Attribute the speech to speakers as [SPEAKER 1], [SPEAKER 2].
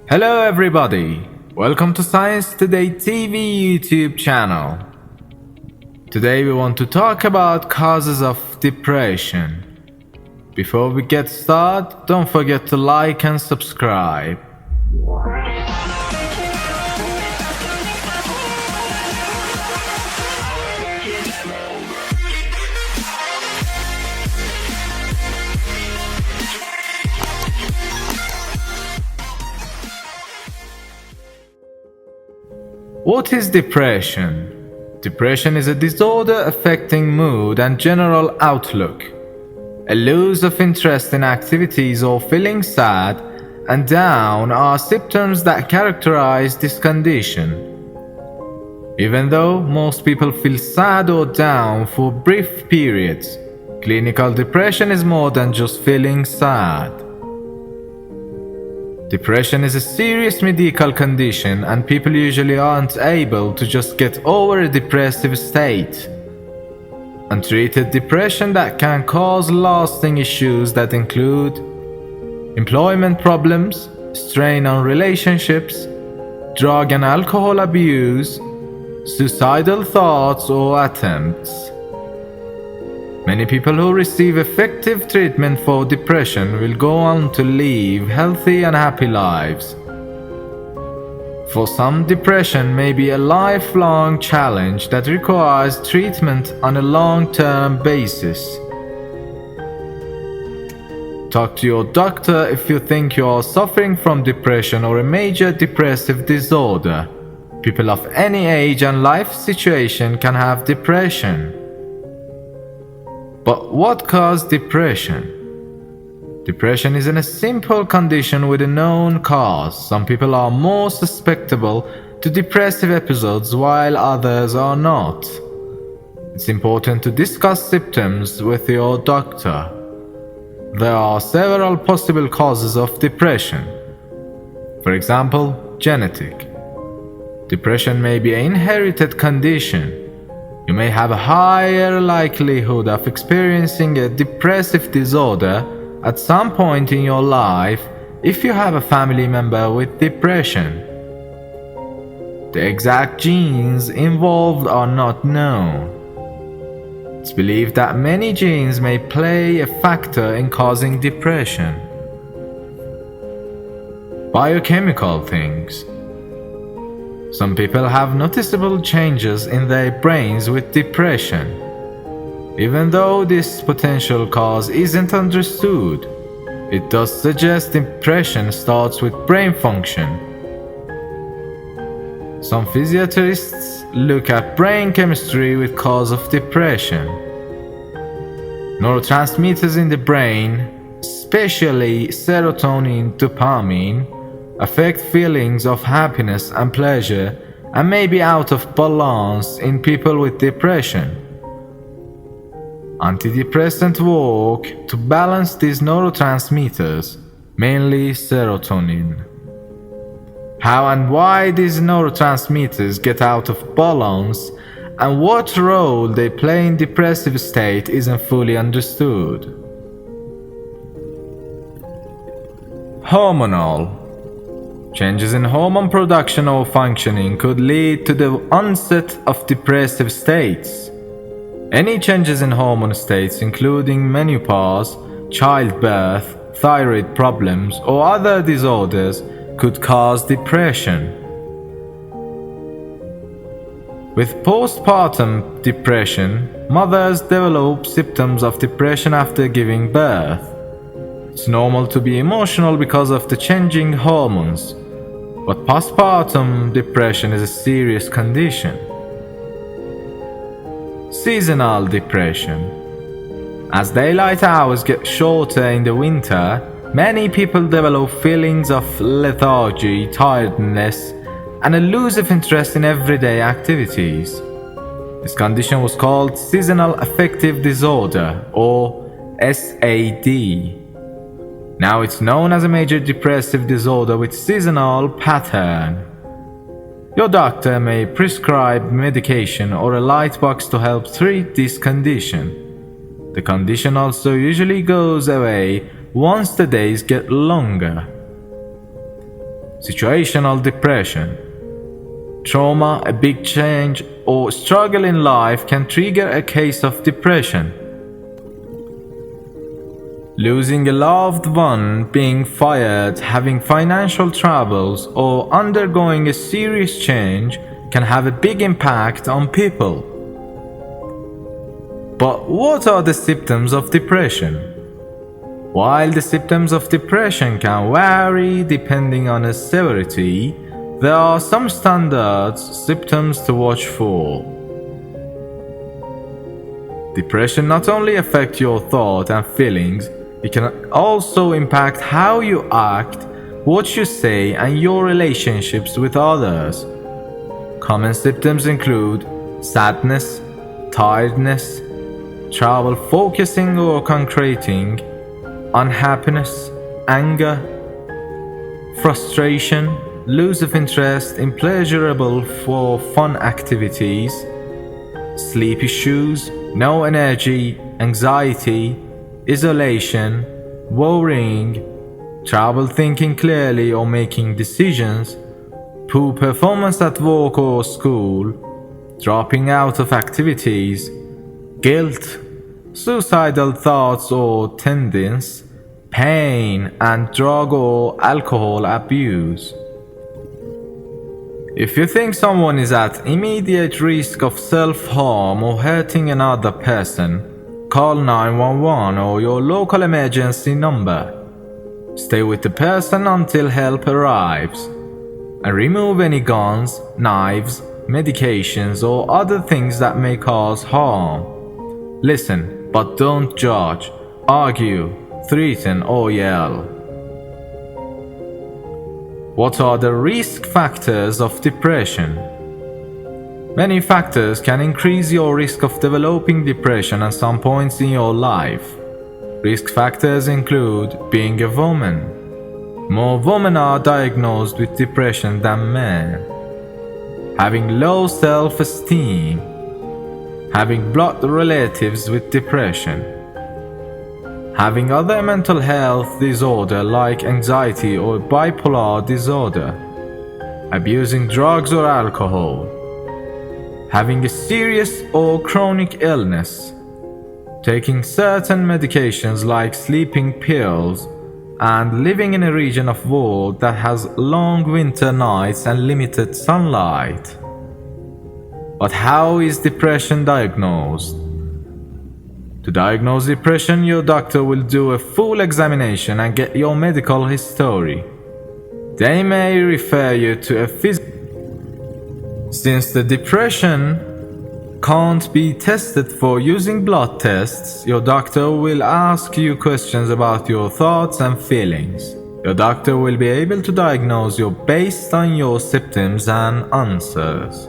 [SPEAKER 1] Hello everybody, welcome to Science Today TV YouTube channel. Today we want to talk about causes of depression. Before we get started, don't forget to like and subscribe. What is depression? Depression is a disorder affecting mood and general outlook. A loss of interest in activities or feeling sad and down are symptoms that characterize this condition. Even though most people feel sad or down for brief periods, clinical depression is more than just feeling sad. Depression is a serious medical condition and people usually aren't able to just get over a depressive state. Untreated depression that can cause lasting issues that include employment problems, strain on relationships, drug and alcohol abuse, suicidal thoughts or attempts. Many people who receive effective treatment for depression will go on to live healthy and happy lives. For some, depression may be a lifelong challenge that requires treatment on a long-term basis. Talk to your doctor if you think you are suffering from depression or a major depressive disorder. People of any age and life situation can have depression. But what causes depression? Depression isn't a simple condition with a known cause. Some people are more susceptible to depressive episodes while others are not. It's important to discuss symptoms with your doctor. There are several possible causes of depression. For example, genetic. Depression may be an inherited condition. You may have a higher likelihood of experiencing a depressive disorder at some point in your life if you have a family member with depression. The exact genes involved are not known. It's believed that many genes may play a factor in causing depression. Biochemical things. Some people have noticeable changes in their brains with depression. Even though this potential cause isn't understood, it does suggest depression starts with brain function. Some physiatrists look at brain chemistry with cause of depression. Neurotransmitters in the brain, especially serotonin, dopamine, affect feelings of happiness and pleasure and may be out of balance in people with depression. Antidepressants work to balance these neurotransmitters, mainly serotonin. How and why these neurotransmitters get out of balance and what role they play in depressive state isn't fully understood. Hormonal. Changes in hormone production or functioning could lead to the onset of depressive states. Any changes in hormone states, including menopause, childbirth, thyroid problems, or other disorders, could cause depression. With postpartum depression, mothers develop symptoms of depression after giving birth. It's normal to be emotional because of the changing hormones. But postpartum depression is a serious condition. Seasonal depression. As daylight hours get shorter in the winter, many people develop feelings of lethargy, tiredness, and a loss of interest in everyday activities. This condition was called seasonal affective disorder, or SAD. Now it's known as a major depressive disorder with seasonal pattern. Your doctor may prescribe medication or a light box to help treat this condition. The condition also usually goes away once the days get longer. situational depression. Trauma, a big change, or struggle in life can trigger a case of depression. Losing a loved one, being fired, having financial troubles, or undergoing a serious change can have a big impact on people. But what are the symptoms of depression? While the symptoms of depression can vary depending on its severity, there are some standard symptoms to watch for. Depression not only affects your thoughts and feelings, it can also impact how you act, what you say, and your relationships with others. Common symptoms include sadness, tiredness, trouble focusing or concentrating, unhappiness, anger, frustration, loss of interest in pleasurable for fun activities, sleep issues, no energy, anxiety, isolation, worrying, trouble thinking clearly or making decisions, poor performance at work or school, dropping out of activities, guilt, suicidal thoughts or tendencies, pain, and drug or alcohol abuse. If you think someone is at immediate risk of self-harm or hurting another person, call 911 or your local emergency number. Stay with the person until help arrives, and remove any guns, knives, medications, or other things that may cause harm. Listen, but don't judge, argue, threaten, or yell. What are the risk factors of depression? Many factors can increase your risk of developing depression at some points in your life. Risk factors include being a woman. More women are diagnosed with depression than men. Having low self-esteem. Having blood relatives with depression. Having other mental health disorder like anxiety or bipolar disorder. Abusing drugs or alcohol. Having a serious or chronic illness, taking certain medications like sleeping pills, and living in a region of world that has long winter nights and limited sunlight. But how is depression diagnosed? To diagnose depression, your doctor will do a full examination and get your medical history. They may refer you to a physician. Since the depression can't be tested for using blood tests, your doctor will ask you questions about your thoughts and feelings. Your doctor will be able to diagnose you based on your symptoms and answers.